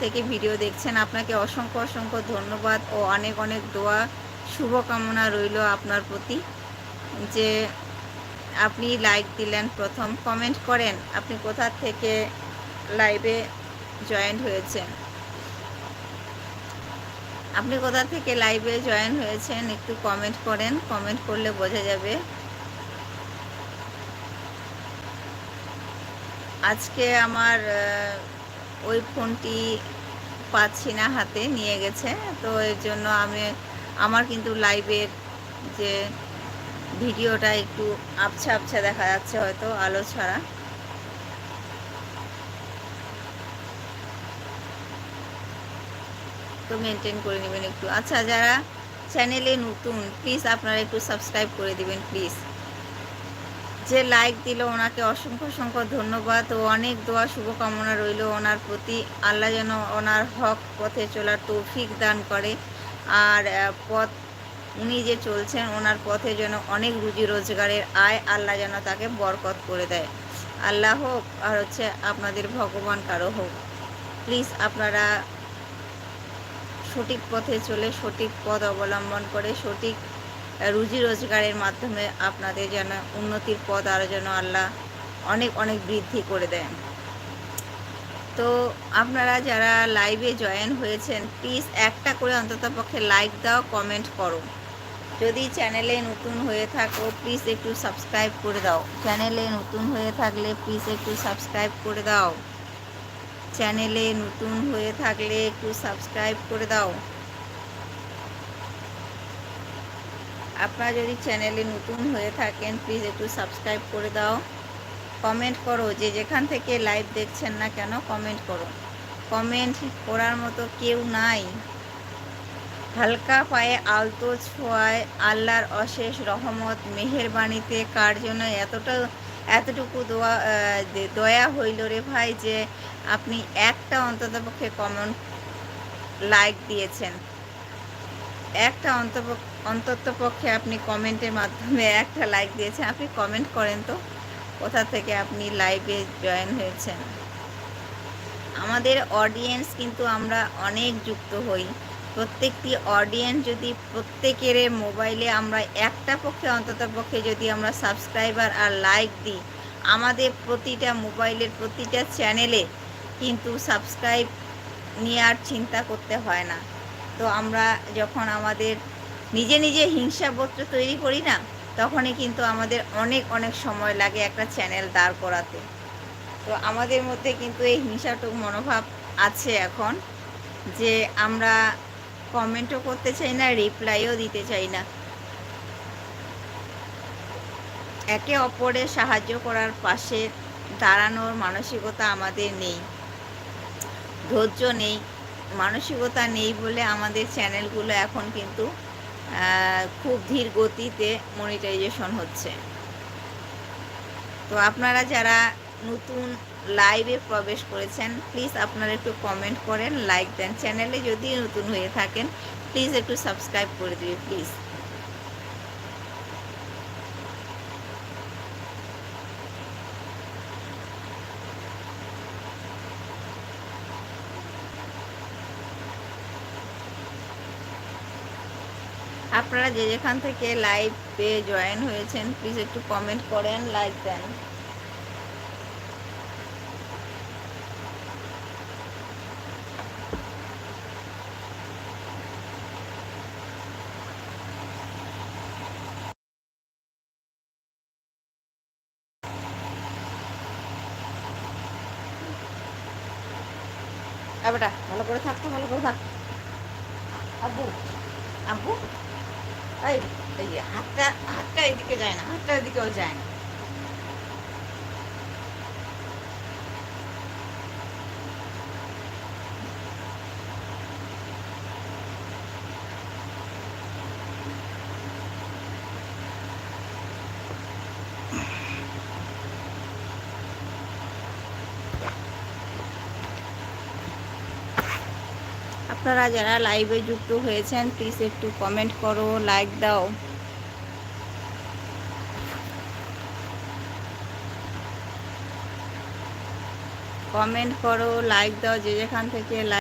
থেকে ভিডিও দেখছেন আপনাকে অসংখ্য অসংখ্য ধন্যবাদ ও অনেক অনেক দোয়া শুভকামনা রইল আপনার প্রতি যে আপনি লাইক দিলেন, প্রথম কমেন্ট করেন আপনি কোথা থেকে লাইভে জয়েন হয়েছেন, আপনি কোথা থেকে লাইভে জয়েন হয়েছেন একটু কমেন্ট করেন, কমেন্ট করলে বোঝা যাবে। আজকে আমার ওই ফোনটি পাচ্ছি না, হাতে নিয়ে গেছে, তো এর জন্য আমার কিন্তু লাইভের যে ভিডিওটা একটু আবছা আবছা দেখা যাচ্ছে হয়তো আলো ছাড়া। তো মেনটেন করে নেবেন একটু। আচ্ছা, যারা চ্যানেলে নতুন প্লিজ আপনারা একটু সাবস্ক্রাইব করে দিবেন প্লিজ। যে লাইক দিল ওনাকে অসংখ্য অসংখ্য ধন্যবাদ ও অনেক দোয়া শুভকামনা রইল ওনার প্রতি। আল্লাহ যেন ওনার হক পথে চলার তৌফিক দান করে, আর পথ উনি যে চলছেন ওনার পথে যেন অনেক রুজি রোজগারের আয় আল্লাহ যেন তাকে বরকত করে দেয়। আল্লাহ হোক আর হচ্ছে আপনাদের ভগবান কারো হোক, প্লিজ আপনারা সঠিক পথে চলে সঠিক পথ অবলম্বন করে সঠিক রুজি রোজগারের মাধ্যমে আপনাদের যেন উন্নতির পথ আরও যেন আল্লাহ অনেক অনেক বৃদ্ধি করে দেন। তো আপনারা যারা লাইভে জয়েন হয়েছেন প্লিজ একটা করে অন্ততপক্ষে লাইক দাও, কমেন্ট করো। যদি চ্যানেলে নতুন হয়ে থাকো প্লিজ একটু সাবস্ক্রাইব করে দাও, চ্যানেলে নতুন হয়ে থাকলে প্লিজ একটু সাবস্ক্রাইব করে দাও, চ্যানেলে নতুন হয়ে থাকলে একটু সাবস্ক্রাইব করে দাও। আপনারা যদি চ্যানেলে নতুন হয়ে থাকেন প্লিজ একটু সাবস্ক্রাইব করে দাও, কমেন্ট করো, যে যেখান থেকে লাইভ দেখছেন না কেন কমেন্ট করো। কমেন্ট করার মতো কেউ নাই। হালকা পায়ে আলতো ছোঁয়ায় আল্লাহর অশেষ রহমত মেহেরবানিতে কার জন্য এতটুকু দয়া হইল রে ভাই, যে আপনি একটা অন্ততপক্ষে কমেন্ট লাইক দিয়েছেন, একটা অন্ততপক্ষে আপনি কমেন্টের মাধ্যমে একটা লাইক দিয়েছেন। আপনি কমেন্ট করেন তো কোথা থেকে আপনি লাইভে জয়েন হয়েছেন। আমাদের অডিয়েন্স কিন্তু আমরা অনেক যুক্ত হই, প্রত্যেকটি অডিয়েন্স যদি প্রত্যেকের মোবাইলে আমরা একটা পক্ষে অন্ততপক্ষে যদি আমরা সাবস্ক্রাইবার আর লাইক দিই, আমাদের প্রতিটা মোবাইলের প্রতিটা চ্যানেলে কিন্তু সাবস্ক্রাইব নিয়ে আর চিন্তা করতে হয় না। তো আমরা যখন আমাদের নিজে নিজে হিংসাবোধ তৈরি করি না, তখনই কিন্তু আমাদের অনেক অনেক সময় লাগে একটা চ্যানেল দাঁড় করাতে। তো আমাদের মধ্যে কিন্তু এই হিংসাটুক মনোভাব আছে এখন, যে আমরা কমেন্টও করতে চাই না, রিপ্লাইও দিতে চাই না, একে অপরের সাহায্য করার পাশে দাঁড়ানোর মানসিকতা আমাদের নেই, ধৈর্য নেই, মানসিকতা নেই বলে আমাদের চ্যানেলগুলো এখন কিন্তু খুব ধীর গতিতে মনিটাইজেশন হচ্ছে। তো আপনারা যারা নতুন লাইভে প্রবেশ করেছেন প্লিজ আপনারা একটু কমেন্ট করেন, লাইক দেন, চ্যানেলে যদি নতুন হয়ে থাকেন প্লিজ একটু সাবস্ক্রাইব করে দিবে প্লিজ। আপনারা যে যেখান থেকে লাইভে জয়েন হয়েছেন প্লিজ একটু কমেন্ট করেন, লাইক দেন। বেটা ভালো করে থাকতো, ভালো করে থাক। আব্বু আব্বু এই এই হাতটা হাতটা এদিকে যায় না, হাতটা এদিকেও যায় না। আপনারা যারা লাইভে যুক্ত হয়েছেন প্লিজ একটু কমেন্ট করো, লাইক দাও। কমেন্ট করো, লাইক দাও, যে যেখান থেকে